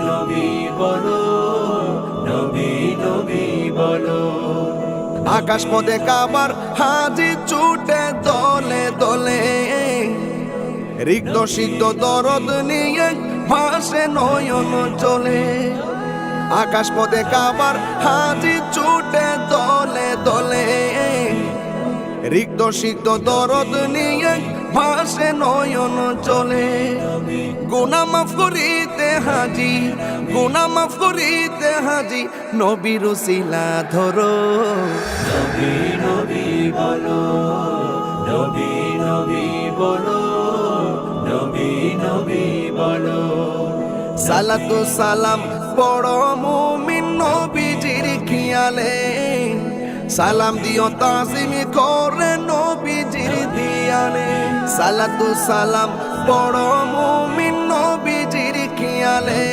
নবী বলো, নবী নবী বলো। আকাশ পথে কাবার হাজি ছুটে দলে দলে, রিক্ত সিক্ত দরদ নিয়ে ভাসে নয়ন চলে। আকাশ পথে কাবার হাজি ছুটে দলে দলে, রিক্ত সিক্ত দরদ নিয়ে ভাসে নয়ন চলে। গুনাহ মাফ করিতে হাজি, গুনাহ মাফ করিতে হাজি, নবীর উসিলা ধরো। নবী নবী বলো, নবী নবী বলো, নবী নবী বলো। সালাতু সালাম পড়ো মুমিন নবীজির খেয়ালে, সালাম দিও তাজিম করে নবীজির দিয়ালে। সালাতু সালাম পড়ো মুমিন নবীজির খেয়ালে।